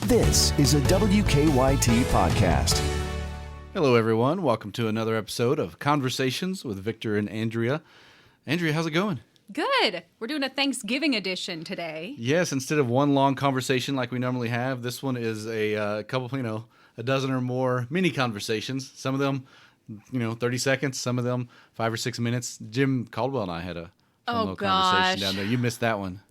This is a WKYT podcast. Hello, everyone. Welcome to another episode of Conversations with Victor and Andrea. Andrea, how's it going? Good. We're doing a Thanksgiving edition today. Yes, instead of one long conversation like we normally have, this one is a couple, a dozen or more mini conversations. Some of them, 30 seconds. Some of them 5 or 6 minutes. Jim Caldwell and I had a fun little conversation down there. You missed that one.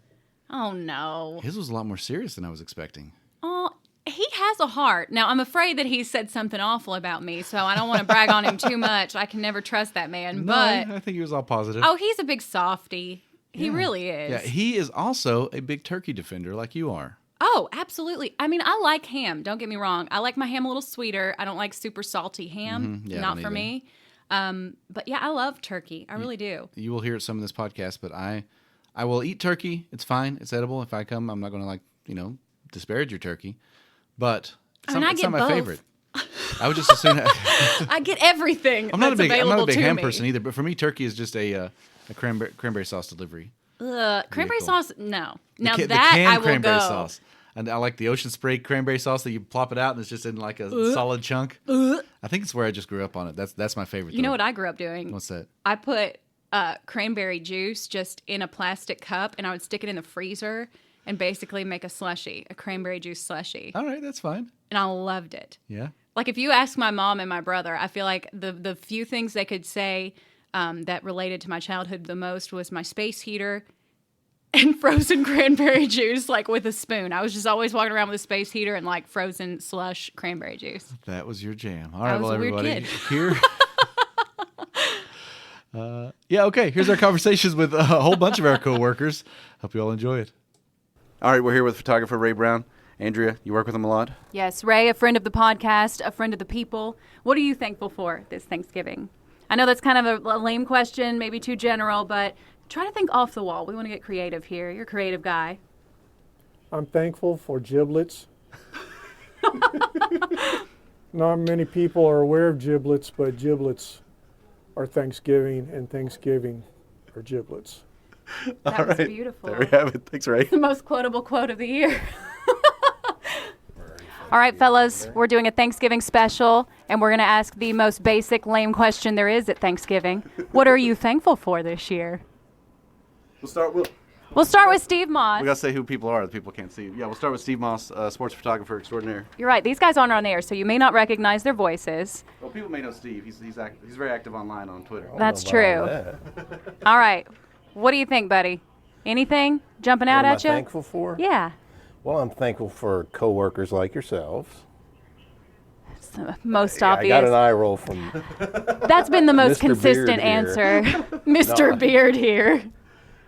Oh, no. His was a lot more serious than I was expecting. Oh, he has a heart. Now, I'm afraid that he said something awful about me, so I don't want to brag on him too much. I can never trust that man. No, but I think he was all positive. Oh, he's a big softie. He really is. Yeah, he is also a big turkey defender like you are. Oh, absolutely. I mean, I like ham. Don't get me wrong. I like my ham a little sweeter. I don't like super salty ham. Yeah, Not for me. But yeah, I love turkey. I really do. You will hear it some in this podcast, but I will eat turkey. It's fine. It's edible. If I come, I'm not going to disparage your turkey. But it's not my favorite. I would just assume I get everything. I'm not a big ham person either. But for me, turkey is just a cranberry sauce delivery. Cranberry sauce? No. Now the that canned I will cranberry go. sauce. And I like the Ocean Spray cranberry sauce that you plop it out and it's just in like a solid chunk. I think it's where I just grew up on it. That's my favorite. You know what I grew up doing? What's that? I put cranberry juice just in a plastic cup, and I would stick it in the freezer and basically make a slushie, a cranberry juice slushie. All right, that's fine. And I loved it. Yeah. Like if you ask my mom and my brother, I feel like the few things they could say that related to my childhood the most was my space heater and frozen cranberry juice, like with a spoon. I was just always walking around with a space heater and like frozen slush cranberry juice. That was your jam. All right, I was a weird everybody, kid. Here. Okay. Here's our conversations with a whole bunch of our coworkers. Hope you all enjoy it. All right, we're here with photographer Ray Brown. Andrea, you work with him a lot? Yes, Ray, a friend of the podcast, a friend of the people. What are you thankful for this Thanksgiving? I know that's kind of a lame question, maybe too general, but try to think off the wall. We want to get creative here. You're a creative guy. I'm thankful for giblets. Not many people are aware of giblets, but giblets are Thanksgiving, and Thanksgiving are giblets. That was beautiful. There we have it. Thanks, Ray. The most quotable quote of the year. All right, fellas, we're doing a Thanksgiving special, and we're going to ask the most basic, lame question there is at Thanksgiving. What are you thankful for this year? We'll start with Steve Moss. We got to say who people are. The people can't see. Yeah, we'll start with Steve Moss, sports photographer extraordinaire. You're right. These guys aren't on air, so you may not recognize their voices. Well, people may know Steve. He's very active online on Twitter. That's true. All right. What do you think, buddy? Anything jumping out at you? What am I thankful for? Yeah. Well, I'm thankful for coworkers like yourselves. It's the most I obvious. got an eye roll from That's been the most Mr. consistent Beard here. answer. Mr. No. Beard here.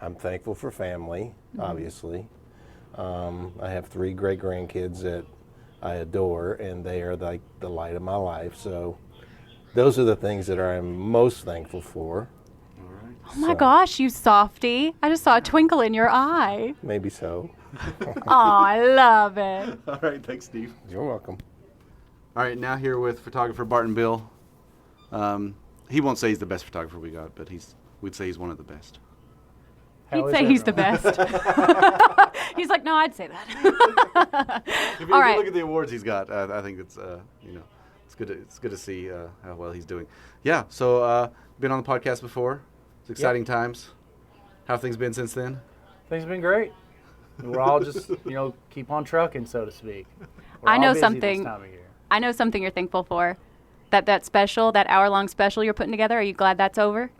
I'm thankful for family, obviously. I have 3 great grandkids that I adore, and they are like the light of my life. So those are the things that I'm most thankful for. Oh my gosh, you softy. I just saw a twinkle in your eye. Maybe so. Oh, I love it. All right, thanks, Steve. You're welcome. All right, now here with photographer Barton Bill. He won't say he's the best photographer we got, but we'd say he's one of the best. He'd say he's the best. He's like, no, I'd say that. If you look at the awards he's got, I think it's it's good to see how well he's doing. Yeah, so been on the podcast before. It's exciting times. How have things been since then? Things have been great. We're all just, keep on trucking, so to speak. We're I know all busy something. This time of year. I know something you're thankful for. That special, that hour-long special you're putting together. Are you glad that's over?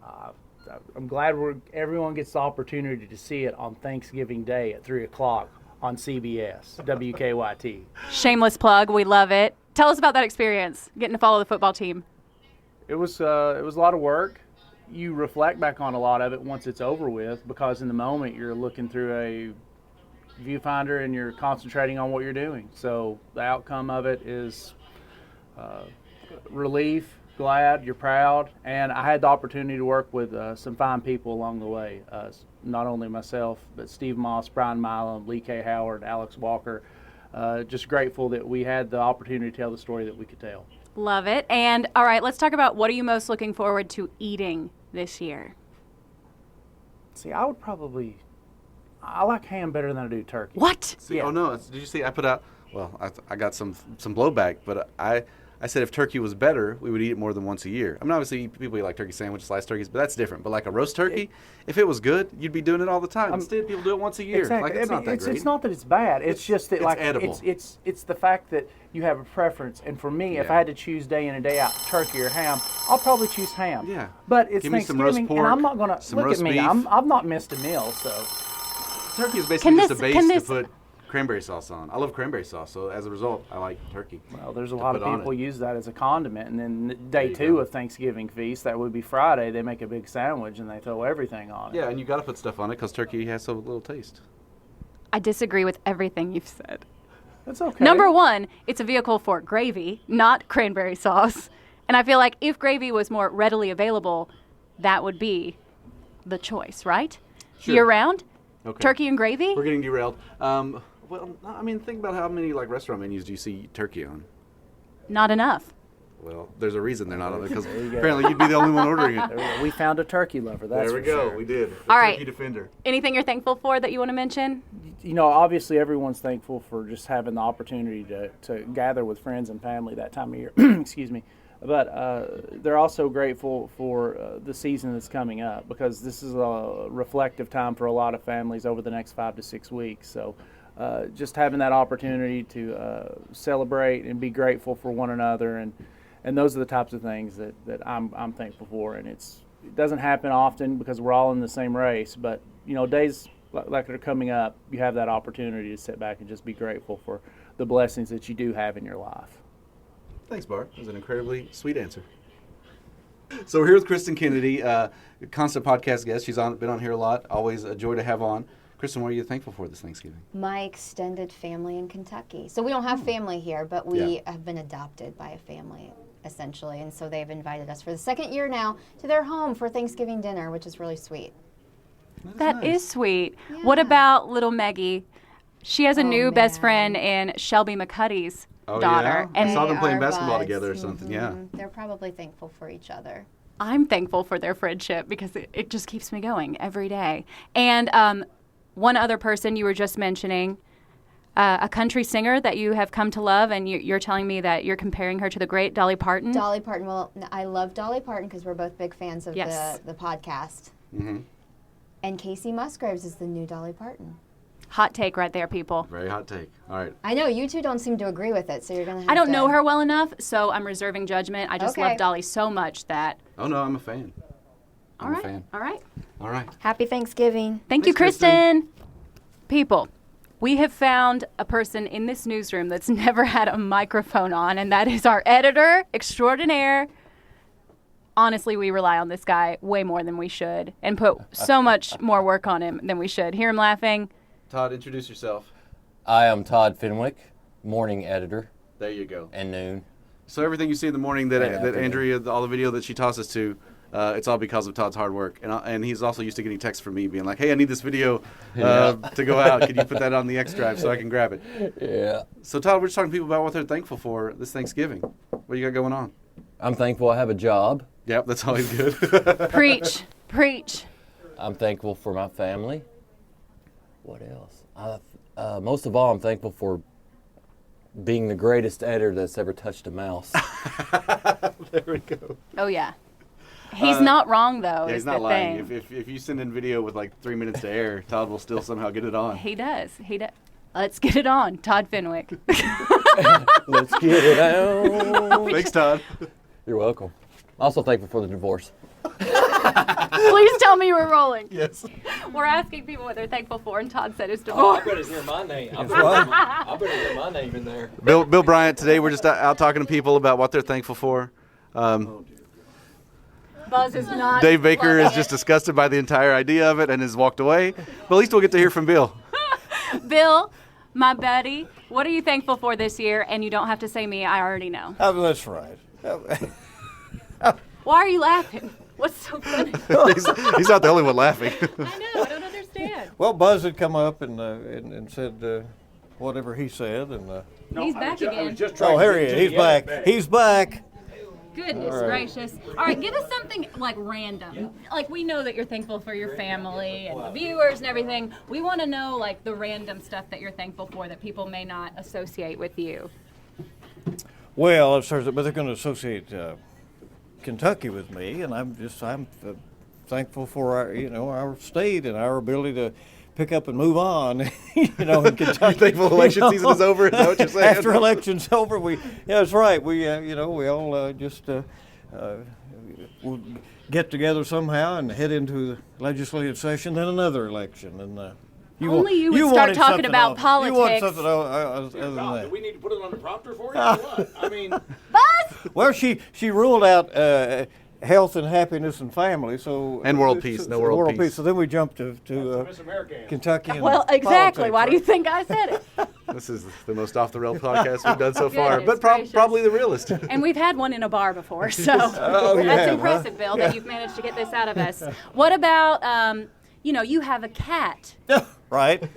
I'm glad everyone gets the opportunity to see it on Thanksgiving Day at 3 o'clock on CBS, WKYT. Shameless plug. We love it. Tell us about that experience, getting to follow the football team. It was a lot of work. You reflect back on a lot of it once it's over with, because in the moment you're looking through a viewfinder and you're concentrating on what you're doing. So the outcome of it is relief, glad, you're proud, and I had the opportunity to work with some fine people along the way. Not only myself, but Steve Moss, Brian Milam, Lee K. Howard, Alex Walker. Just grateful that we had the opportunity to tell the story that we could tell. Love it. And all right, let's talk about what are you most looking forward to eating this year? See, I like ham better than I do turkey. What? See, Yeah. Oh no! Did you see? I put out well, I got some blowback, but I said if turkey was better, we would eat it more than once a year. I mean, obviously, people eat like turkey sandwiches, sliced turkeys, but that's different. But like a roast turkey, if it was good, you'd be doing it all the time. Instead, people do it once a year. Exactly. Like, it's not that great. It's not that it's bad. It's just that it's like edible. It's the fact that you have a preference. And for me, if Yeah. I had to choose day in and day out, turkey or ham, I'll probably choose ham. Yeah. But it's Give me some roast Thanksgiving, pork, and I'm not gonna some look roast at me. beef. I've not missed a meal, so. Turkey is basically just a base to this- put cranberry sauce on. I love cranberry sauce, so as a result, I like turkey. Well, there's a to lot of put on people it. use that as a condiment, and then day you two go. of Thanksgiving feast, that would be Friday. They make a big sandwich and they throw everything on it. Yeah, and you got to put stuff on it because turkey has so little taste. I disagree with everything you've said. That's okay. Number one, it's a vehicle for gravy, not cranberry sauce. And I feel like if gravy was more readily available, that would be the choice, right? Sure. Year round? Okay. Turkey and gravy? We're getting derailed. Well, I mean, think about how many like restaurant menus do you see turkey on? Not enough. Well, there's a reason they're not on it because There you go. apparently you'd be the only one ordering it. There we go. We found a turkey lover. That's There we for go. sure. We did. The All right. Turkey defender. Anything you're thankful for that you want to mention? You know, obviously everyone's thankful for just having the opportunity to gather with friends and family that time of year. Excuse me. But they're also grateful for the season that's coming up because this is a reflective time for a lot of families over the next 5 to 6 weeks. So just having that opportunity to celebrate and be grateful for one another, and those are the types of things that I'm thankful for. And it doesn't happen often because we're all in the same race, but you know, days like they're coming up, you have that opportunity to sit back and just be grateful for the blessings that you do have in your life. Thanks, Bart. That was an incredibly sweet answer. So we're here with Kristen Kennedy, constant podcast guest. She's been on here a lot. Always a joy to have on. Kristen, what are you thankful for this Thanksgiving? My extended family in Kentucky. So we don't have family here, but we Yeah. have been adopted by a family, essentially. And so they've invited us for the second year now to their home for Thanksgiving dinner, which is really sweet. That nice. is sweet. What about little Maggie? She has a new best man. friend in Shelby McCuddy's Oh, daughter. yeah? I And saw them They playing are basketball buds. together or something, yeah. They're probably thankful for each other. I'm thankful for their friendship because it just keeps me going every day. And one other person you were just mentioning, a country singer that you have come to love, and you're telling me that you're comparing her to the great Dolly Parton. Dolly Parton. Well, I love Dolly Parton because we're both big fans of Yes. the podcast. Mm-hmm. And Casey Musgraves is the new Dolly Parton. Hot take right there, people. Very hot take. All right. I know you two don't seem to agree with it, so you're gonna have I don't to... know her well enough, so I'm reserving judgment. I just Okay. love Dolly so much that. Oh, no, I'm a fan. All I'm a right. fan. All right. All right. Happy Thanksgiving. Thank you, Thanks, Kristen. Kristen. People, we have found a person in this newsroom that's never had a microphone on, and that is our editor extraordinaire. Honestly, we rely on this guy way more than we should and put so much more work on him than we should. Hear him laughing. Todd, introduce yourself. I am Todd Fenwick, morning editor, There you go. and noon. So everything you see in the morning that Yeah, Andrea, all the video that she tosses to, it's all because of Todd's hard work. And he's also used to getting texts from me being like, hey, I need this video to go out. Can you put that on the X Drive so I can grab it? Yeah. So Todd, we're just talking to people about what they're thankful for this Thanksgiving. What do you got going on? I'm thankful I have a job. Yep, that's always good. Preach. Preach. I'm thankful for my family. What else? Most of all, I'm thankful for being the greatest editor that's ever touched a mouse. There we go. Oh, yeah. He's not wrong, though, Yeah, is he's not the lying. thing. If you send in video with like 3 minutes to air, Todd will still somehow get it on. He does. He does. Let's get it on. Todd Fenwick. Let's get it on. Thanks, Todd. You're welcome. Also thankful for the divorce. Please tell me we're rolling. Yes. We're asking people what they're thankful for, and Todd said his Oh, I divorce. better hear my name. I better hear my name in there. Bill Bryant, today we're just out talking to people about what they're thankful for. Buzz is not. Dave Baker loving is just it. disgusted by the entire idea of it and has walked away. But at least we'll get to hear from Bill. Bill, my buddy, what are you thankful for this year? And you don't have to say me. I already know. That's right. Why are you laughing? What's so funny? He's not the only one laughing. I know. I don't understand. Well, Buzz had come up and said whatever he said, and He's back again. oh, here he is. He's back. He's back. Goodness gracious. All right, give us something like random. Like, we know that you're thankful for your family and the viewers and everything. We want to know like the random stuff that you're thankful for that people may not associate with you. Well, but they're going to associate Kentucky with me, and I'm thankful for our state and our ability to pick up and move on. In Kentucky. You're thankful election season is over? Is that what you're saying? After election's over, that's right. We all we'll get together somehow and head into the legislative session, then another election, and. You would start talking about politics. You want something other than that. Do we need to put it on the prompter for you or what? I mean... Buzz! Well, she ruled out health and happiness and family, and world peace. No world peace. So then we jumped to Kentucky. And well, exactly. politics, Why right? do you think I said it? This is the most off the rail podcast we've done so far, Goodness but gracious. probably the realest. And we've had one in a bar before, so that's impressive, Bill, that you've managed to get this out of us. What about, you have a cat. Right. Bill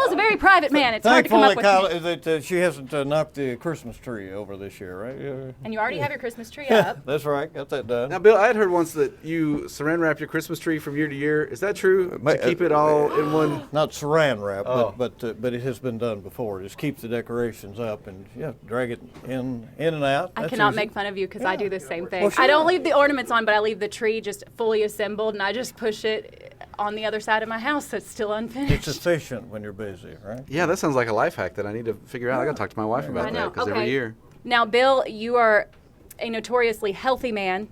is a very private man. It's hard to come up with. That she hasn't knocked the Christmas tree over this year, right? Yeah. And you already have your Christmas tree up. That's right. Got that done. Now, Bill, I had heard once that you saran wrap your Christmas tree from year to year. Is that true? To keep it all in one? Not saran wrap, Oh. but it has been done before. Just keep the decorations up and drag it in and out. I That's cannot easy. make fun of you because I do the same thing. Well, sure. I don't leave the ornaments on, but I leave the tree just fully assembled, and I just push it on the other side of my house that's still unfinished. It's efficient when you're busy, right? Yeah, that sounds like a life hack that I need to figure out. I got to talk to my wife about I know. that because Okay. every year. Now, Bill, you are a notoriously healthy man,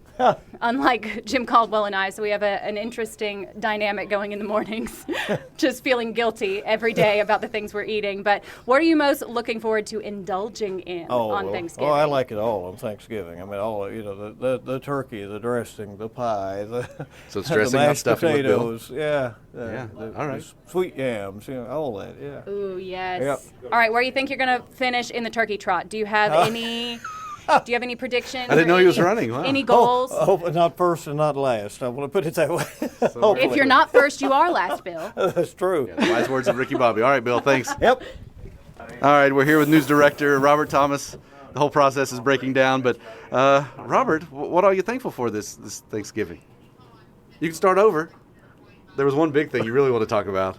unlike Jim Caldwell and I, so we have an interesting dynamic going in the mornings, just feeling guilty every day about the things we're eating. But what are you most looking forward to indulging in on Thanksgiving? Oh, I like it all on Thanksgiving. I mean, all the turkey, the dressing, the pie, So it's the dressing, not mashed stuffing with Bill? potatoes, yeah, all right. the sweet yams, all that, yeah. Ooh, yes. Yep. All right, where do you think you're going to finish in the turkey trot? Do you have any... Do you have any predictions? I didn't or know he was any- running. Wow. Any goals? Oh, not first and not last. I want to put it that way. If you're not first, you are last, Bill. That's true. Yeah, wise words of Ricky Bobby. All right, Bill, thanks. Yep. All right, we're here with news director Robert Thomas. The whole process is breaking down, but Robert, what are you thankful for this Thanksgiving? You can start over. There was one big thing you really want to talk about.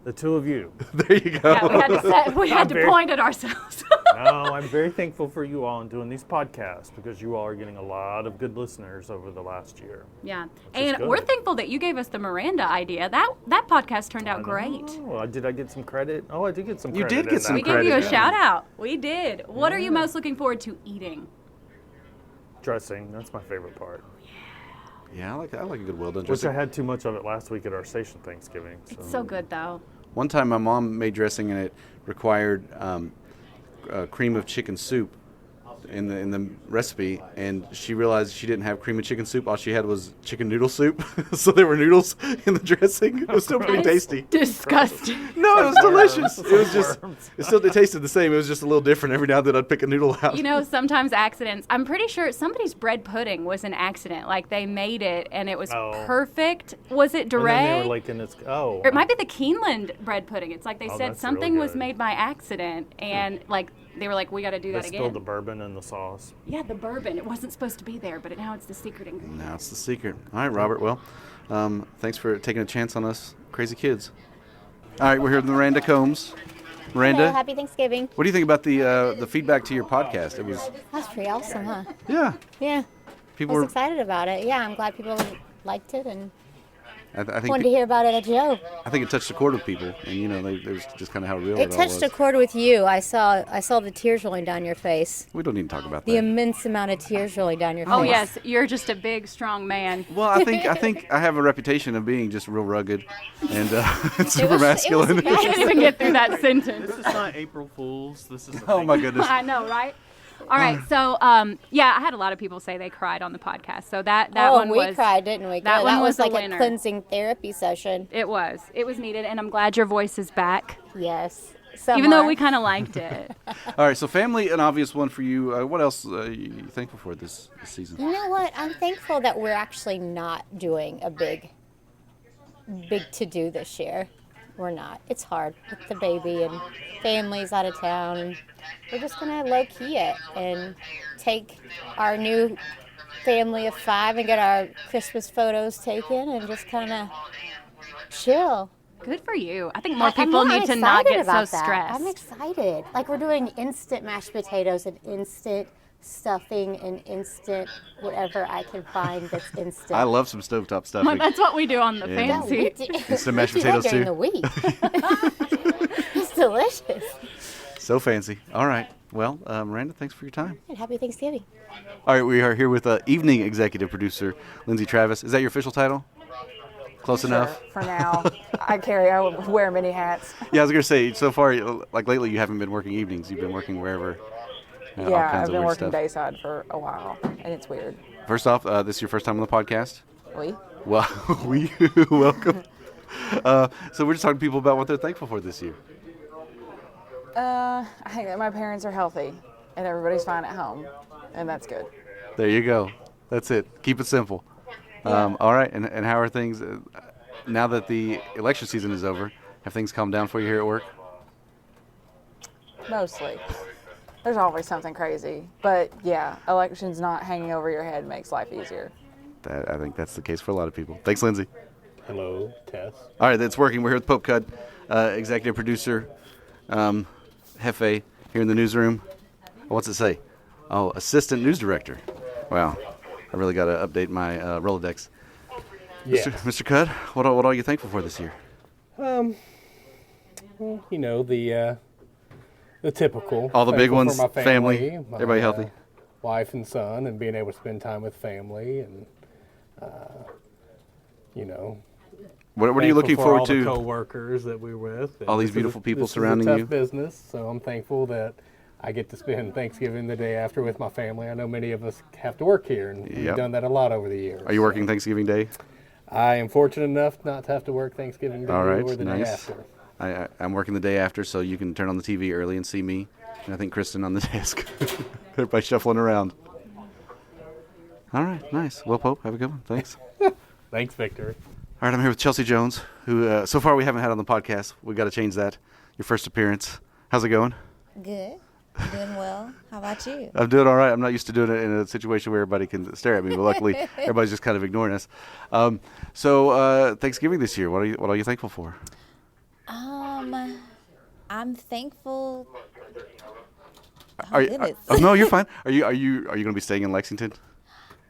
The two of you. There you go. Yeah, we had to point at ourselves. No, I'm very thankful for you all and doing these podcasts because you all are getting a lot of good listeners over the last year. Yeah, is and good. we're thankful that you gave us the Miranda idea. That podcast turned out great. Oh, did I get some credit? Oh, I did get some You credit. did get some We credit. gave you a yeah. shout out. We did. What are you most looking forward to eating? Dressing, that's my favorite part. Yeah, I like a good well done Which dressing. I had too much of it last week at our station Thanksgiving. It's so good, though. One time my mom made dressing and it required cream of chicken soup in the recipe, and she realized she didn't have cream of chicken soup. All she had was chicken noodle soup. So there were noodles in the dressing. It was still pretty That is tasty. Disgusting. No, it was delicious. It was just, it tasted the same. It was just a little different. Every now and then I'd pick a noodle out. You know, sometimes accidents. I'm pretty sure somebody's bread pudding was an accident. Like they made it and it was perfect. Was it And then Duray? they were like, Or it might be the Keeneland bread pudding. It's like they said that's something really was good. made by accident, and like they were like, we got to do they that spilled again. the bourbon in the sauce. Yeah, the bourbon. It wasn't supposed to be there, but now it's the secret ingredient. Now it's the secret. All right, Robert. Well, thanks for taking a chance on us crazy kids. All right, we're here with Miranda Combs. Miranda, Hello, happy Thanksgiving. what do you think about the feedback to your podcast? It was That's pretty awesome, huh? yeah. Yeah. People I was were. excited about it. Yeah, I'm glad people liked it and I think wanted to hear about it at Joe. I think it touched a chord with people, and you know, they was just kind of how real It all touched was. a chord with you. I saw the tears rolling down your face. We don't need to talk about The that. immense amount of tears rolling down your face. Oh yes, you're just a big, strong man. Well, I think I have a reputation of being just real rugged and super was- masculine. I can't even get through that sentence. This is not April Fool's. This is. Oh my goodness. I know, right? All right, so yeah, I had a lot of people say they cried on the podcast. So that Oh, one we was cried, didn't we? that Good. one That was was a like winner. a cleansing therapy session. It was needed, and I'm glad your voice is back. Yes. Even though Somewhere. we kind of liked it. All right, so family, an obvious one for you. What else are you thankful for this season? You know what? I'm thankful that we're actually not doing a big to do this year. we're not. It's hard with the baby and family's out of town. And we're just going to low-key it and take our new family of 5 and get our Christmas photos taken and just kind of chill. Good for you. I think more people need to not get so stressed. I'm excited. Like, we're doing instant mashed potatoes and instant stuffing and instant whatever I can find that's instant. I love some stovetop stuffing. Well, that's what we do on the fancy. Instant mashed potatoes too. During the week. It's delicious. So fancy. All right. Well, Miranda, thanks for your time. And happy Thanksgiving. All right, we are here with evening executive producer Lindsay Travis. Is that your official title? Close enough? For now. I wear many hats. Yeah, I was going to say, so far, like lately, you haven't been working evenings. You've been working wherever. All Yeah, kinds I've of been weird working stuff. dayside for a while, and it's weird. First off, this is your first time on the podcast? Oui. Well, welcome. So we're just talking to people about what they're thankful for this year. I think that my parents are healthy, and everybody's fine at home, and that's good. There you go. That's it. Keep it simple. Yeah. All right, and how are things now that the election season is over? Have things calmed down for you here at work? Mostly. There's always something crazy, but yeah, elections not hanging over your head makes life easier. I think that's the case for a lot of people. Thanks, Lindsay. Hello, Tess. All right, that's working. We're here with Pope Cud, executive producer, Hefe, here in the newsroom. What's it say? Oh, assistant news director. Wow, I really got to update my Rolodex. Yes. Mr. Cud, what are you thankful for this year? Well, you know, the typical. All the big Thankful ones, for my family, everybody healthy. Wife and son, and being able to spend time with family, and you know. What are you looking for forward all to? The coworkers that we're with. All these beautiful people surrounding this is a you. tough business, so I'm thankful that I get to spend Thanksgiving the day after with my family. I know many of us have to work here, and we've done that a lot over the years. Are you working Thanksgiving Day? I am fortunate enough not to have to work Thanksgiving Day or the day after. I'm working the day after, so you can turn on the TV early and see me. And I think Kristen on the desk. Everybody shuffling around. All right, nice. Well, Pope, have a good one. Thanks. Thanks, Victor. All right, I'm here with Chelsea Jones, who so far we haven't had on the podcast. We got to change that. Your first appearance. How's it going? Good. Doing well. How about you? I'm doing all right. I'm not used to doing it in a situation where everybody can stare at me, but luckily everybody's just kind of ignoring us. So Thanksgiving this year, what are you thankful for? I'm thankful. No, you're fine. Are you going to be staying in Lexington?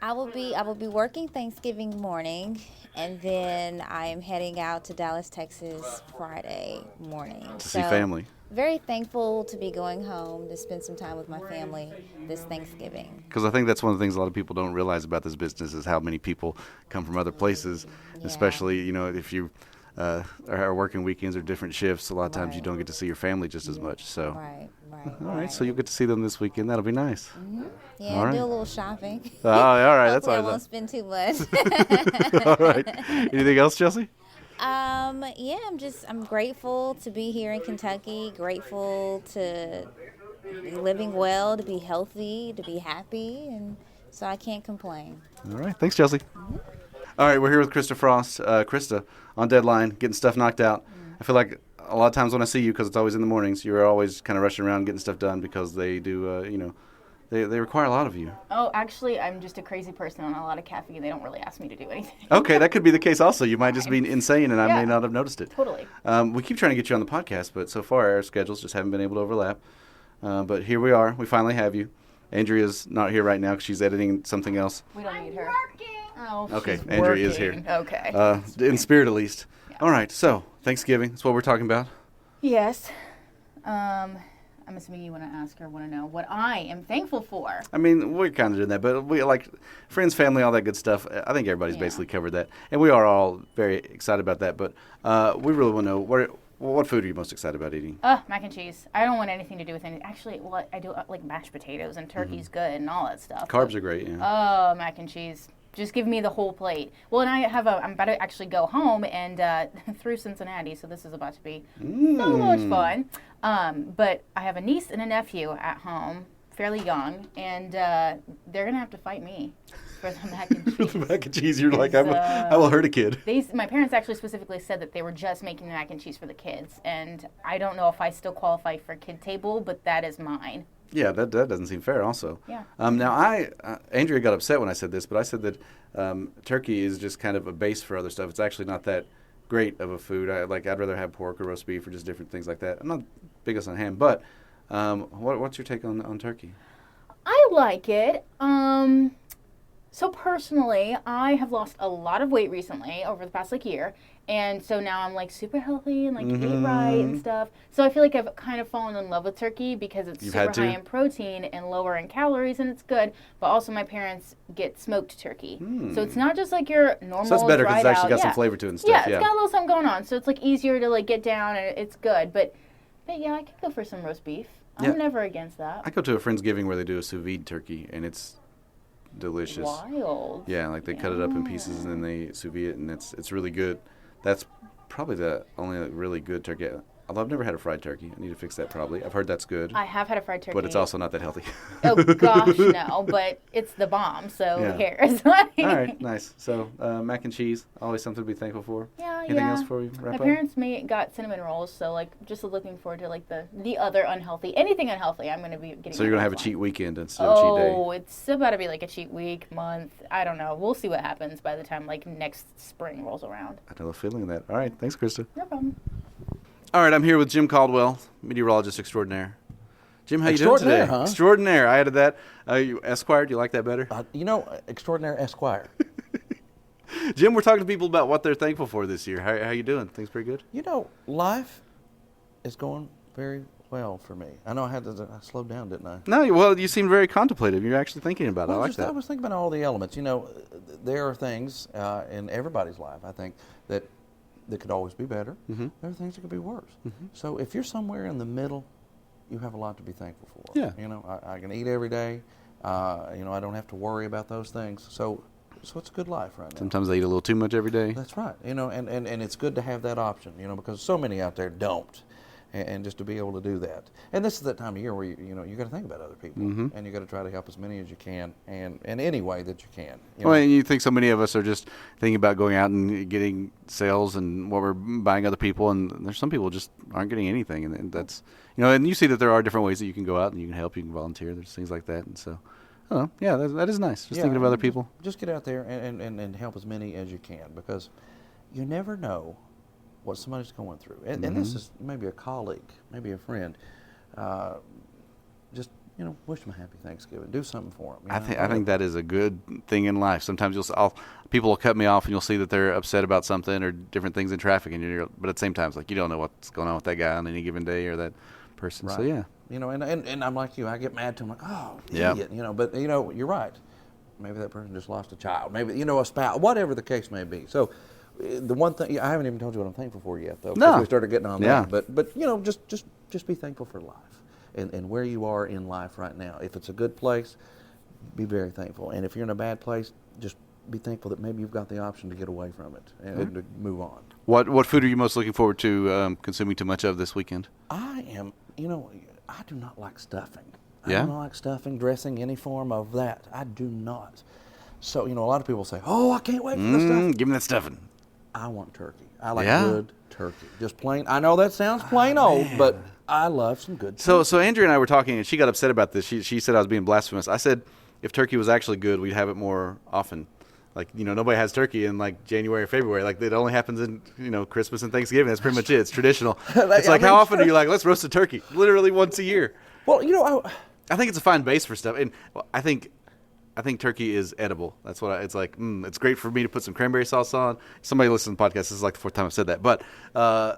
I will be working Thanksgiving morning, and then I am heading out to Dallas, Texas Friday morning. To see family. Very thankful to be going home to spend some time with my family this Thanksgiving. Because I think that's one of the things a lot of people don't realize about this business is how many people come from other places, especially, if you are working weekends or different shifts. A lot of times you don't get to see your family just as much. So. Right. All right, so you'll get to see them this weekend. That'll be nice. Mm-hmm. Yeah, all right. Do a little shopping. Oh, all right, that's all I right. won't spend too much. All right. Anything else, Chelsea? Yeah, I'm grateful to be here in Kentucky. Grateful to be living well, to be healthy, to be happy, and so I can't complain. All right, thanks, Chelsea. Mm-hmm. All right, we're here with Krista Frost. Krista, on deadline, getting stuff knocked out. I feel like a lot of times when I see you, because it's always in the mornings, you're always kind of rushing around getting stuff done because they do, they require a lot of you. Oh, actually, I'm just a crazy person on a lot of caffeine. They don't really ask me to do anything. Okay, that could be the case also. You might just be insane, and I may not have noticed it. Totally. We keep trying to get you on the podcast, but so far our schedules just haven't been able to overlap. But here we are. We finally have you. Andrea's not here right now because she's editing something else. We don't need her. Oh, okay, she's Andrea working. is here. Okay. In spirit, at least. Yeah. All right, so Thanksgiving. That's what we're talking about. Yes. I'm assuming you want to ask or want to know what I am thankful for. I mean, we're kind of doing that, but we like friends, family, all that good stuff. I think everybody's basically covered that, and we are all very excited about that. But we really want to know what food are you most excited about eating? Mac and cheese. I don't want anything to do with anything. Actually, I do like mashed potatoes and turkey's good and all that stuff. Carbs are great, yeah. Oh, mac and cheese. Just give me the whole plate. Well, and I'm about to actually go home and through Cincinnati, so this is about to be so much fun. But I have a niece and a nephew at home fairly young, and they're gonna have to fight me for the mac and cheese. The mac and cheese, you're like, I will hurt a kid. My parents actually specifically said that they were just making the mac and cheese for the kids, and I don't know if I still qualify for kid table, but that is mine. Yeah, that doesn't seem fair also. Yeah. Now, Andrea got upset when I said this, but I said that turkey is just kind of a base for other stuff. It's actually not that great of a food. I'd rather have pork or roast beef or just different things like that. I'm not biggest on ham, but what's your take on turkey? I like it. So personally, I have lost a lot of weight recently over the past year, and so now I'm super healthy and eat right and stuff. So I feel like I've kind of fallen in love with turkey because it's super high in protein and lower in calories, and it's good. But also my parents get smoked turkey, so it's not just your normal. So that's better because it's actually got out. some flavor to it and stuff. Yeah, it's got a little something going on, so it's easier to get down and it's good. But yeah, I could go for some roast beef. I'm never against that. I go to a Friendsgiving where they do a sous vide turkey, and it's delicious. Wild. Yeah, they cut it up in pieces and then they sous vide it, and it's really good. That's probably the only really good turkey. Although I've never had a fried turkey. I need to fix that probably. I've heard that's good. I have had a fried turkey. But it's also not that healthy. Oh, gosh, no. But it's the bomb, so who cares? All right, nice. So mac and cheese, always something to be thankful for. Yeah, Anything else before we wrap My up? parents got cinnamon rolls, so just looking forward to the other unhealthy. Anything unhealthy, I'm going to be getting. So you're going to have a cheat weekend instead of a cheat day? Oh, it's about to be a cheat week, month. I don't know. We'll see what happens by the time next spring rolls around. I know the feeling of that. All right, thanks, Krista. No problem. All right, I'm here with Jim Caldwell, meteorologist extraordinaire. Jim, how you doing today? Huh? Extraordinaire. I added that. Esquire, do you like that better? Extraordinaire Esquire. Jim, we're talking to people about what they're thankful for this year. How you doing? Things pretty good? Life is going very well for me. I know I slowed down, didn't I? No, well, you seem very contemplative. You're actually thinking about it. I like that. I was thinking about all the elements. There are things in everybody's life, I think, that could always be better. Mm-hmm. There are things that could be worse. Mm-hmm. So if you're somewhere in the middle, you have a lot to be thankful for. Yeah. I can eat every day. I don't have to worry about those things. So it's a good life right now. Sometimes they eat a little too much every day. That's right. And it's good to have that option, because so many out there don't. And just to be able to do that. And this is that time of year where you got to think about other people, and you got to try to help as many as you can, and in any way that you can. And you think so many of us are just thinking about going out and getting sales and what we're buying other people, and there's some people just aren't getting anything, and that's and you see that there are different ways that you can go out and you can help, you can volunteer, there's things like that, and so. Oh, yeah, that is nice. Just thinking of other people. Just get out there and help as many as you can, because you never know what somebody's going through. And this is maybe a colleague, maybe a friend. Just, wish them a happy Thanksgiving. Do something for them. I think that is a good thing in life. Sometimes people will cut me off and you'll see that they're upset about something or different things in traffic, but at the same time, it's you don't know what's going on with that guy on any given day or that person. Right. So, yeah. And I'm like you. I get mad to them, oh, yeah. Idiot. But, you're right. Maybe that person just lost a child. Maybe, a spouse, whatever the case may be. So, the one thing, I haven't even told you what I'm thankful for yet, though. No. We started getting on that. But just be thankful for life and where you are in life right now. If it's a good place, be very thankful. And if you're in a bad place, just be thankful that maybe you've got the option to get away from it and to move on. What food are you most looking forward to consuming too much of this weekend? I am, I do not like stuffing. Yeah? I don't like stuffing, dressing, any form of that. I do not. So, a lot of people say, oh, I can't wait for the stuffing. Give me that stuffing. I want turkey. I like good turkey. Just plain. I know that sounds plain old, but I love some good turkey. So Andrea and I were talking, and she got upset about this. She said I was being blasphemous. I said if turkey was actually good, we'd have it more often. Nobody has turkey in January or February. It only happens in Christmas and Thanksgiving. That's pretty much it. It's traditional. It's how often are you let's roast a turkey? Literally once a year. Well, I think it's a fine base for stuff, and I think turkey is edible. That's what it's like. It's great for me to put some cranberry sauce on. Somebody listens to the podcast. This is the fourth time I've said that, but I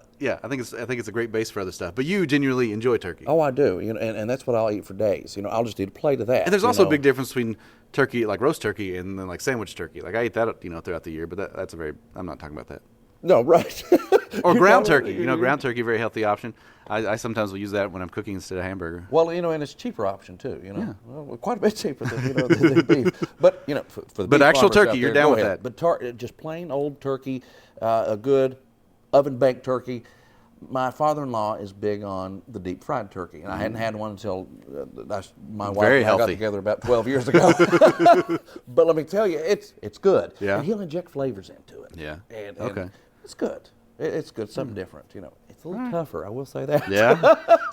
think it's a great base for other stuff. But you genuinely enjoy turkey. Oh, I do. And that's what I'll eat for days. I'll just eat a plate of that. And there's also a big difference between turkey, roast turkey, and then sandwich turkey. I eat that throughout the year, but that's I'm not talking about that. No, right. Or ground turkey. Ground turkey, very healthy option. I sometimes will use that when I'm cooking instead of hamburger. Well, and it's a cheaper option too. Well, quite a bit cheaper than beef. But for the beef actual turkey, there, you're down with that. But just plain old turkey, a good oven baked turkey. my father-in-law is big on the deep fried turkey, and I hadn't had one until my wife Very and I got healthy. together about 12 years ago. But let me tell you, it's good. Yeah. And he'll inject flavors into it. Yeah. And Okay. it's good. It's good, something different. It's a little tougher, I will say that. Yeah.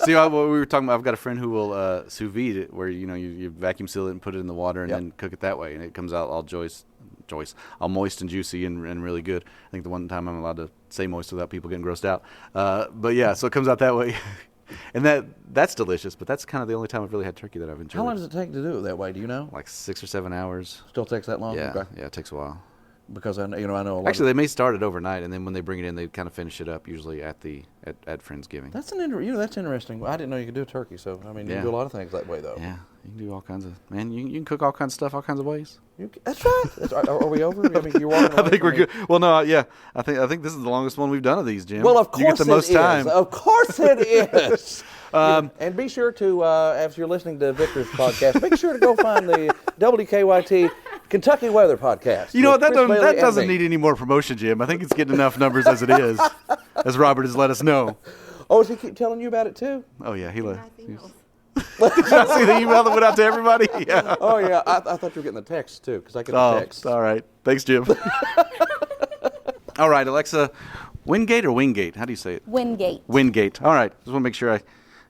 See, what we were talking about, I've got a friend who will sous vide it, where you vacuum seal it and put it in the water and then cook it that way, and it comes out all all moist and juicy and really good. I think the one time I'm allowed to say moist without people getting grossed out. But yeah, so it comes out that way. And that's delicious, but that's kind of the only time I've really had turkey that I've enjoyed. How long does it take to do it that way? Do you know? Like 6 or 7 hours. Still takes that long? Yeah, Okay. yeah, it takes a while. Because I know a lot. Actually, they may start it overnight, and then when they bring it in, they kind of finish it up usually at Friendsgiving. That's that's interesting. Well, I didn't know you could do a turkey. So I mean, you can do a lot of things that way, though. Yeah, you can do all kinds of you can cook all kinds of stuff, all kinds of ways. That's right. Are we over? I mean, you're walking away I think from we're me. good. Well, no, yeah, I think this is the longest one we've done of these, Jim. Well, of course you get the most it is. time. Of course it is. And be sure to, as you're listening to Victor's podcast, make sure to go find the WKYT Kentucky Weather Podcast. You know what? with Chris Bailey That and doesn't me. need any more promotion, Jim. I think it's getting enough numbers as it is, as Robert has let us know. Oh, does he keep telling you about it too? Oh yeah, he let. Did you not see the email that went out to everybody? Yeah. Oh yeah, I thought you were getting the text too, because I get the text. All right. Thanks, Jim. All right, Alexa, Wingate or Wingate? How do you say it? Wingate. Wingate. All right. Just want to make sure I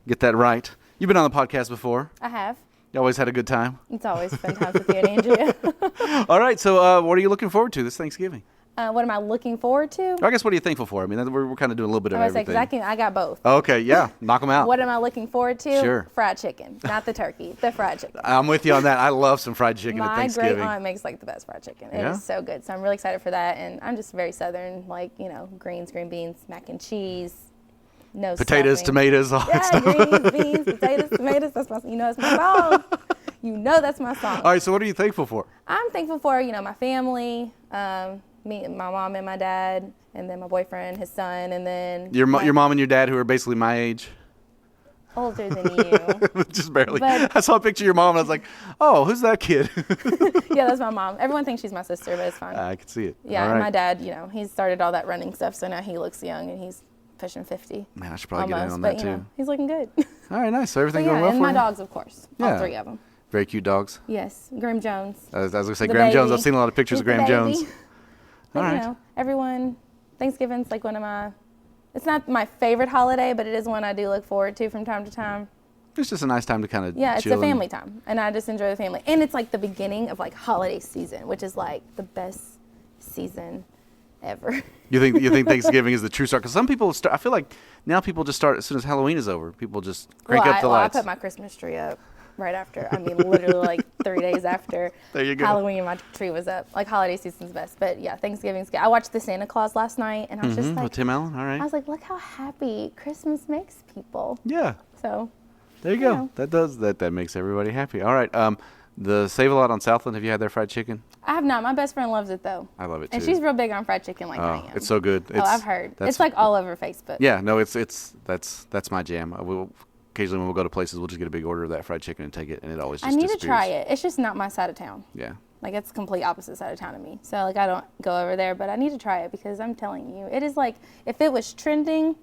get that right. You've been on the podcast before. I have. You always had a good time. It's always fun times with you and Andrea. All right. So, what are you looking forward to this Thanksgiving? What am I looking forward to? I guess what are you thankful for? I mean, we're kind of doing a little bit of I was say, everything. because I got both. Okay. Yeah. Knock them out. What am I looking forward to? Sure. Fried chicken, not the turkey. The fried chicken. I'm with you on that. I love some fried chicken at My Thanksgiving. great aunt makes like the best fried chicken. It Yeah? is so good. So I'm really excited for that. And I'm just very southern, like greens, green beans, mac and cheese. No Potatoes, stuffing. tomatoes, all that stuff. Greens, beans, potatoes, tomatoes. That's my. It's my song. That's my song. All right. So, what are you thankful for? I'm thankful for my family, me, my mom and my dad, and then my boyfriend, his son, and then Your mom and your dad, who are basically my age. older than you. Just barely. But- I saw a picture of your mom and I was like, oh, who's that kid? Yeah, that's my mom. Everyone thinks she's my sister, but it's fine. I can see it. Yeah, All and right. my dad, he started all that running stuff, so now he looks young and he's pushing 50. Man, I should probably get in almost, on but, that too. he's looking good. All right, nice. So everything But going well and for my you? dogs, of course. Yeah. All 3 of them. Very cute dogs. Yes, Graham Jones. I was going to say The Graham Jones. baby. I've seen a lot of pictures of He's the Graham baby. Jones. But, All right. Everyone, Thanksgiving's like one of my, it's not my favorite holiday, but it is one I do look forward to from time to time. It's just a nice time to kind of Yeah, it's chill a family time, and I just enjoy the family. And it's like the beginning of like holiday season, which is like the best season ever. You think Thanksgiving is the true start? Because some people start. I feel like now people just start as soon as Halloween is over. People just crank up the lights. I put my Christmas tree up right after. I mean, literally like 3 days after There you go. Halloween, my tree was up. Like holiday season's best, but yeah, Thanksgiving's good. I watched the Santa Claus last night, and I was just like, with Tim Allen. All right. I was like, look how happy Christmas makes people. Yeah. So. There you go. That makes everybody happy. All right. The Save-A-Lot on Southland. Have you had their fried chicken? I have not. My best friend loves it though. I love it too. And she's real big on fried chicken like I am. It's so good. I've heard. It's like all over Facebook. Yeah, no, that's my jam. Occasionally when we'll go to places, we'll just get a big order of that fried chicken and take it, and it always just I need disappears. to try it. It's just not my side of town. Yeah. Like it's complete opposite side of town to me. So like I don't go over there, but I need to try it because I'm telling you, it is like if it was trending,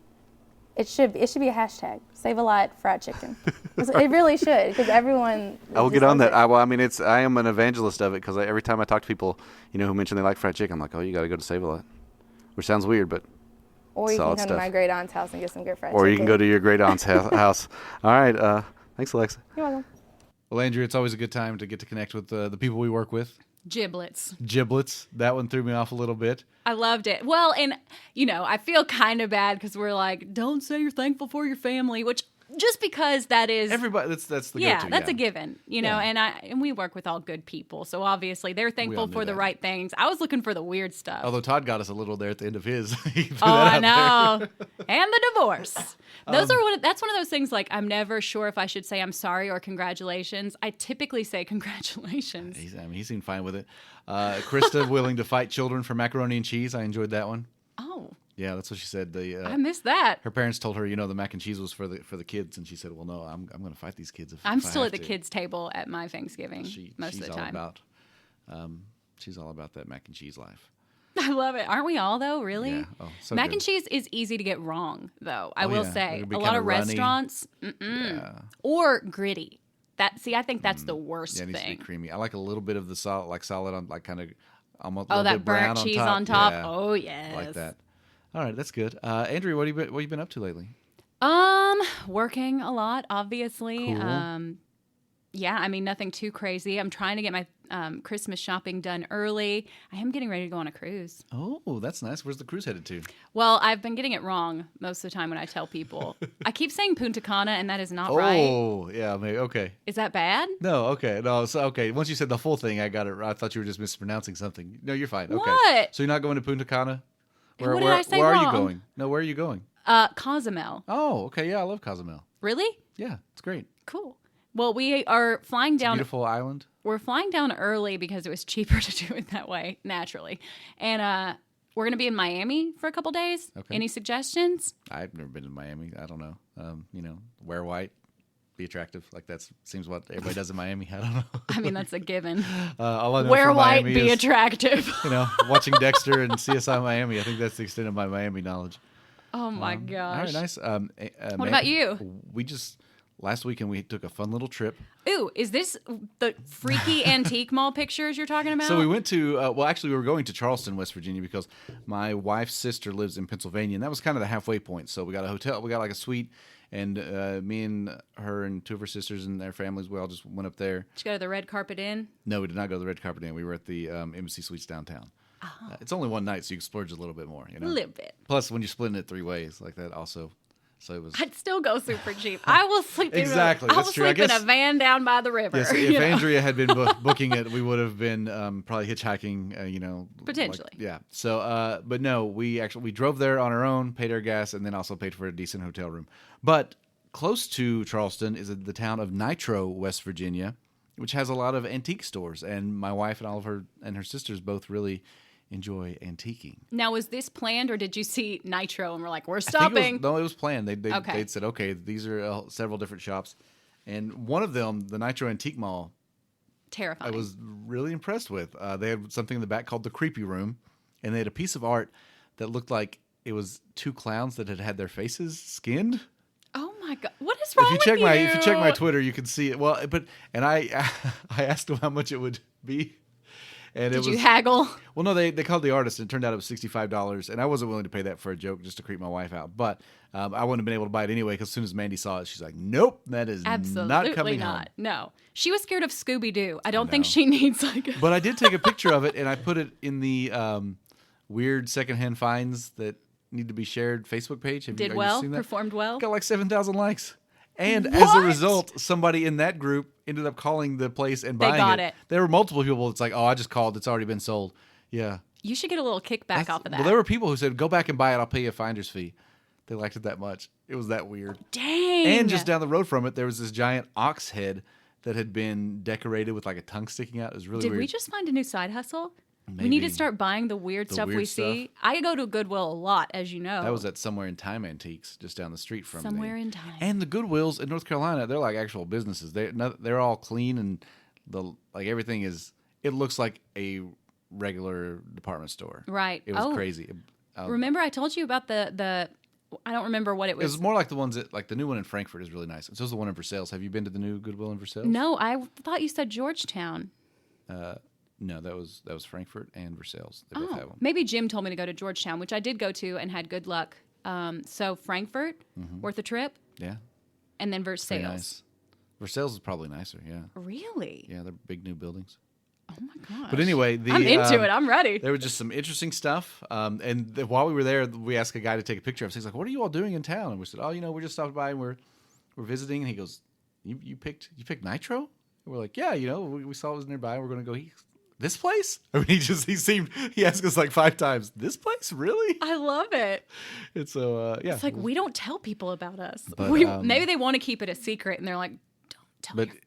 it should be a hashtag. Save-A-Lot fried chicken. It really should because everyone. I will just get on loves that. it. I am an evangelist of it because every time I talk to people, who mention they like fried chicken, I'm like, oh, you got to go to Save-A-Lot, which sounds weird, but Or you can solid come stuff. to my great aunt's house and get some good fried Or chicken. you can go to your great aunt's house. All right. Thanks, Alexa. You're welcome. Well, Andrew, it's always a good time to get to connect with the people we work with. Giblets. That one threw me off a little bit. I loved it. Well, and, I feel kind of bad because we're like, don't say you're thankful for your family, which just because that is everybody. That's the yeah, go-to, that's a given, and we work with all good people, so obviously they're thankful for the right things. I was looking for the weird stuff. Although Todd got us a little there at the end of his. I know. And the divorce. That's one of those things like I'm never sure if I should say I'm sorry or congratulations. I typically say congratulations. He seemed fine with it. Krista willing to fight children for macaroni and cheese. I enjoyed that one. Oh. Yeah, that's what she said. I missed that. Her parents told her, the mac and cheese was for the kids, and she said, "Well, no, I'm going to fight these kids." I'm if I still have at the to." kids' table at my Thanksgiving most of the time. She's all about that mac and cheese life. I love it. Aren't we all though? Really? Yeah. Oh, so Mac good. and cheese is easy to get wrong, though. I Oh, will yeah. say It'll be a lot kinda of runny. restaurants, or gritty. I think that's the worst Yeah, it needs to be thing. creamy. I like a little bit of the solid on, like kind of almost. Oh, a little that bit brown burnt cheese on top. Yeah. Oh I yes. like that. All right, that's good. Andrea, what have you been up to lately? Working a lot, obviously. Cool. Yeah, I mean, nothing too crazy. I'm trying to get my Christmas shopping done early. I am getting ready to go on a cruise. Oh, that's nice. Where's the cruise headed to? Well, I've been getting it wrong most of the time when I tell people. I keep saying Punta Cana, and that is not right. Oh, yeah, maybe. Okay. Is that bad? No, okay. No, so, okay. Once you said the full thing, I got it. I thought you were just mispronouncing something. No, you're fine. Okay. What? So you're not going to Punta Cana? What did I say where are you wrong? going? No, where are you going? Cozumel. Oh, okay. Yeah, I love Cozumel. Really? Yeah, it's great. Cool. Well, we are flying down. Beautiful island. We're flying down early because it was cheaper to do it that way, naturally. And we're going to be in Miami for a couple days. Okay. Any suggestions? I've never been to Miami. I don't know. Wear white, be attractive. Like that seems what everybody does in Miami. I don't know. I mean, that's a given. All I know Wear from white, Miami be is, attractive. Watching Dexter and CSI Miami. I think that's the extent of my Miami knowledge. Oh my gosh. All right, nice. What about you? We just last weekend we took a fun little trip. Ooh, is this the freaky antique mall pictures you're talking about? So we went to actually we were going to Charleston, West Virginia, because my wife's sister lives in Pennsylvania, and that was kind of the halfway point. So we got a hotel, we got like a suite, and me and her and two of her sisters and their families, we all just went up there. Did you go to the Red Carpet Inn? No, we did not go to the Red Carpet Inn. We were at the Embassy Suites downtown. It's only one night, so you can splurge a little bit more. A little bit. Plus, when you're splitting it 3 ways like that, also, so it was. I'd still go super cheap. I will sleep. Exactly, I will that's true. I sleep in guess- a van down by the river. Yes, if Andrea had been booking it, we would have been probably hitchhiking. Potentially. Yeah. So, but no, we drove there on our own, paid our gas, and then also paid for a decent hotel room. But close to Charleston is the town of Nitro, West Virginia, which has a lot of antique stores, and my wife and all of her and her sisters both really enjoy antiquing. Now, was this planned, or did you see Nitro and we're like, we're I think stopping? it was planned. Okay. They'd said, okay, these are several different shops, and one of them, the Nitro Antique Mall, Terrifying. I was really impressed with. They had something in the back called the Creepy Room, and they had a piece of art that looked like it was two clowns that had had their faces skinned. Oh my god, what is wrong If you with check my Twitter, you can see it. Well, I asked them how much it would be. And Did you haggle? Well, no, they called the artist, and it turned out it was $65, and I wasn't willing to pay that for a joke just to creep my wife out. But I wouldn't have been able to buy it anyway, because as soon as Mandy saw it, she's like, nope, that is Absolutely not coming not. home. No. She was scared of Scooby-Doo. I don't think she needs like a... But I did take a picture of it, and I put it in the weird secondhand finds that need to be shared Facebook page. Have Did you well? seen that? Performed well? Got like 7,000 likes. And as a result, somebody in that group ended up calling the place and buying got it. There were multiple people. It's like, oh, I just called. It's already been sold. Yeah. You should get a little kickback off of that. Well, there were people who said, go back and buy it. I'll pay you a finder's fee. They liked it that much. It was that weird. Dang. And just down the road from it, there was this giant ox head that had been decorated with like a tongue sticking out. It was really Did weird. we just find a new side hustle? We need to Maybe. start buying the weird The stuff weird we see. I go to Goodwill a lot, as you know. That was at Somewhere in Time Antiques, just down the street from Somewhere in Time. And the Goodwills in North Carolina, they're like actual businesses. They're all clean, and everything is. It looks like a regular department store. Right. It was crazy. Remember I told you about the I don't remember what it It was. was more like the ones that, like the new one in Frankfurt is really nice. And so is the one in Versailles. Have you been to the new Goodwill in Versailles? No, I thought you said Georgetown. No, that was Frankfurt and Versailles. They both have them. Maybe Jim told me to go to Georgetown, which I did go to and had good luck. So Frankfurt, worth a trip. Yeah. And then It's very Versailles. nice. Versailles is probably nicer, yeah. Really? Yeah, they're big new buildings. Oh my gosh. But anyway, I'm into it. I'm ready. There was just some interesting stuff. While we were there, we asked a guy to take a picture of us. He's like, "What are you all doing in town?" And we said, "Oh, we're just stopping by and we're visiting." And he goes, "You picked Nitro?" And we're like, "Yeah, we saw it was nearby. We're going to go." This place? I mean, he asked us like 5 times. This place, really? I love it. And so, yeah. It's like we don't tell people about us. But, maybe they want to keep it a secret, and they're like,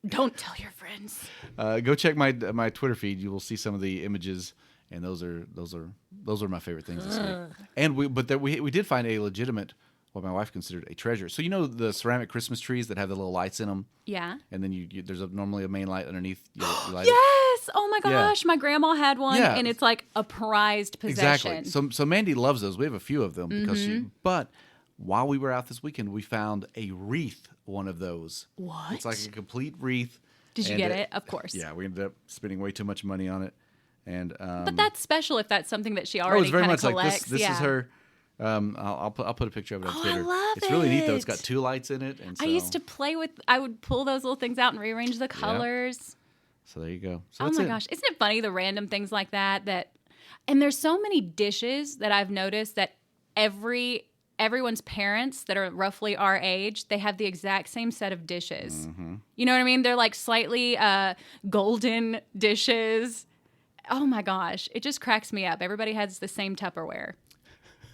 "Don't tell your friends." Go check my Twitter feed. You will see some of the images, and those are my favorite things this week. And we did find a legitimate, what my wife considered a treasure. So the ceramic Christmas trees that have the little lights in them. Yeah. And then there's normally a main light underneath. You light Yes, Yes. Oh my gosh, my grandma had one, Yeah. and it's like a prized possession. Exactly. So Mandy loves those. We have a few of them because but while we were out this weekend, we found a wreath, one of those. What? It's like a complete wreath. Did you and get it? Of course. Yeah, we ended up spending way too much money on it. And but that's special if that's something that she it's already very kind of much collects. like this is her. I'll put a picture of it on Twitter. I love it's really neat though. it. It's got 2 lights in it, and so, I used to play with. I would pull those little things out and rearrange the colors. So there you go. So Oh that's my it. gosh, isn't it funny the random things like that? And there's so many dishes that I've noticed that everyone's parents that are roughly our age, they have the exact same set of dishes. You know what I mean? They're like slightly golden dishes. Oh my gosh, it just cracks me up. Everybody has the same Tupperware.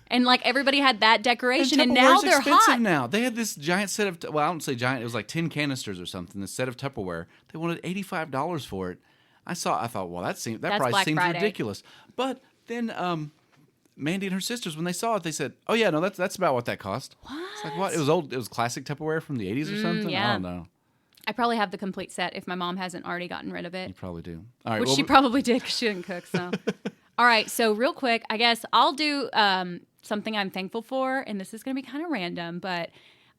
And like everybody had that decoration, and now Tupperware's they're expensive hot. now. They had this giant set of I don't say giant. It was like 10 canisters or something. This set of Tupperware. They wanted $85 for it. I thought, well, that price Black seems Friday. ridiculous. But then Mandy and her sisters, when they saw it, they said, "Oh yeah, no, that's about what that cost." What? It's like what? It was old. It was classic Tupperware from the 80s or something. yeah. I don't know. I probably have the complete set if my mom hasn't already gotten rid of it. You probably do. All right. Which well, she probably did because she didn't cook. So, all right. So real quick, I guess I'll do something I'm thankful for, and this is going to be kind of random, but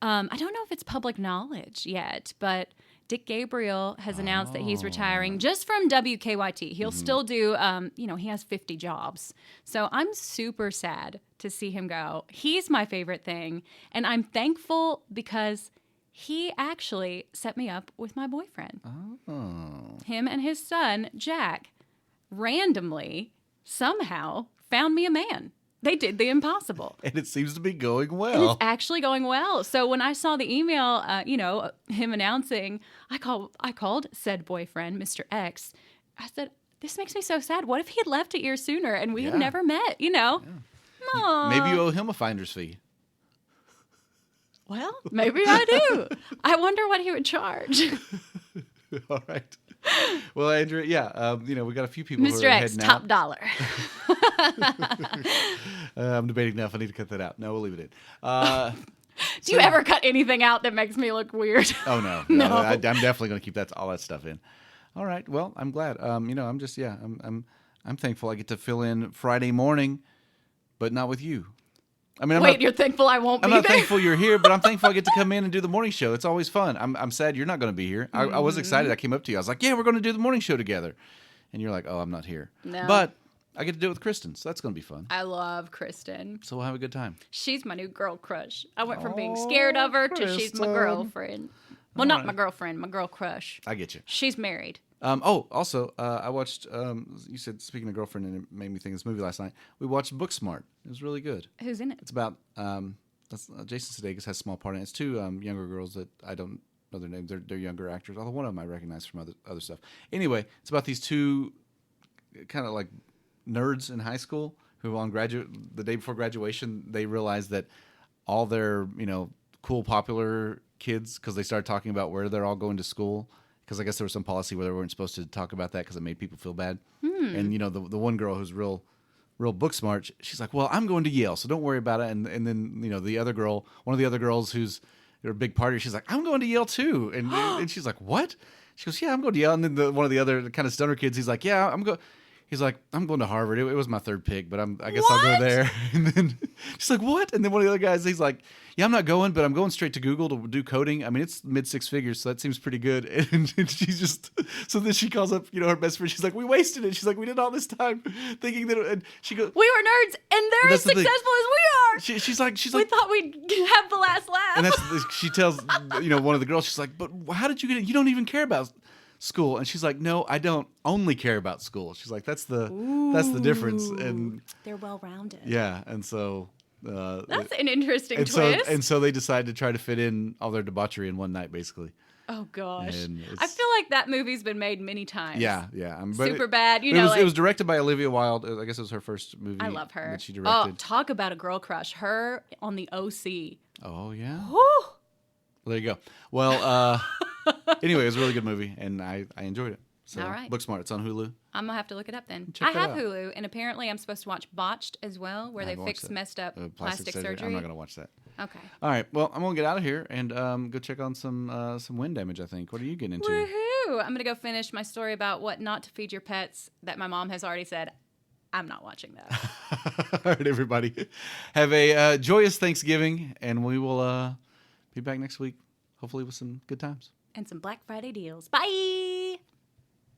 I don't know if it's public knowledge yet, but Dick Gabriel has announced that he's retiring just from WKYT. He'll still do, he has 50 jobs. So I'm super sad to see him go. He's my favorite thing, and I'm thankful because he actually set me up with my boyfriend. Oh. Him and his son, Jack, randomly, somehow found me a man. They did the impossible. And it seems to be going And well. it's actually going well. So when I saw the email, him announcing, I called said boyfriend, Mr. X. I said, this makes me so sad. What if he had left a year sooner and we had never met, Aw. Maybe you owe him a finder's fee. Well, maybe I do. I wonder what he would charge. All right. Well, Andrea, we got a few people who Mr. are X, heading top out. dollar. I'm debating now if I need to cut that out. No, we'll leave it in. Do you ever cut anything out that makes me look weird? Oh, no. No. I'm definitely going to keep all that stuff in. All right. Well, I'm glad. I'm just, I'm thankful I get to fill in Friday morning, but not with you. I mean, Wait, you're thankful I won't I'm be not there? thankful you're here, but I'm thankful I get to come in and do the morning show. It's always fun. I'm sad you're not going to be here. I was excited. I came up to you. I was like, yeah, we're going to do the morning show together. And you're like, oh, I'm not here. No. But I get to do it with Kristen, so that's going to be fun. I love Kristen. So we'll have a good time. She's my new girl crush. I went from being scared of her to she's my Kristen. girlfriend. Well, not my girlfriend, my girl crush. I get you. She's married. Also, I watched, you said, speaking of girlfriend, and it made me think of this movie last night. We watched Booksmart. It was really good. Who's in it? It's about, Jason Sudeikis has a small part in it. It's 2 younger girls that I don't know their names. They're younger actors, although one of them I recognize from other stuff. Anyway, it's about these 2 kind of like nerds in high school who the day before graduation, they realized that all their, cool, popular kids, because they started talking about where they're all going to school, because I guess there was some policy where they weren't supposed to talk about that because it made people feel bad. And the one girl who's real book smart, she's like, well, I'm going to Yale, so don't worry about it. And then the other girl, one of the other girls who's a big party, she's like, I'm going to Yale too. And she's like, what? She goes, yeah, I'm going to Yale. And then one of the other kind of stunner kids, he's like, yeah, He's like, I'm going to Harvard. It was my 3rd pick, but I guess I'll go there. And then she's like, what? And then one of the other guys, he's like, yeah, I'm not going, but I'm going straight to Google to do coding. I mean, it's mid-6 figures, so that seems pretty good. And she's just, so then she calls up, her best friend. She's like, we wasted it. She's like, we did all this time thinking that, and she goes, We were nerds, and they're as That's the thing. successful as we are. she's like, We thought we'd have the last laugh. and she tells, one of the girls, she's like, but how did you get it? You don't even care about school. And she's like, no, I don't only care about school. She's like, that's the difference. And they're well-rounded. yeah, and so That's an interesting and twist. So they decided to try to fit in all their debauchery in one night, basically. Oh gosh, And I feel like that movie's been made many times. Yeah. But Super bad. It was directed by Olivia Wilde. I guess it was her first movie. I love her. That she directed. Oh, talk about a girl crush. Her on the OC. Oh yeah. Whew. Well, there you go. Well, anyway, it was a really good movie, and I enjoyed it. So, All right. Booksmart. It's on Hulu. I'm gonna have to look it up then. Check I that have out. Hulu, and apparently I'm supposed to watch Botched as well, where I they haven't fix watched that. messed up Plastic surgery. I'm not gonna watch that. Okay. All right. Well, I'm gonna get out of here and go check on some wind damage. I think. What are you getting into? Woohoo! I'm gonna go finish my story about what not to feed your pets that my mom has already said. I'm not watching that. All right, everybody. Have a joyous Thanksgiving, and we will be back next week, hopefully with some good times. And some Black Friday deals. Bye!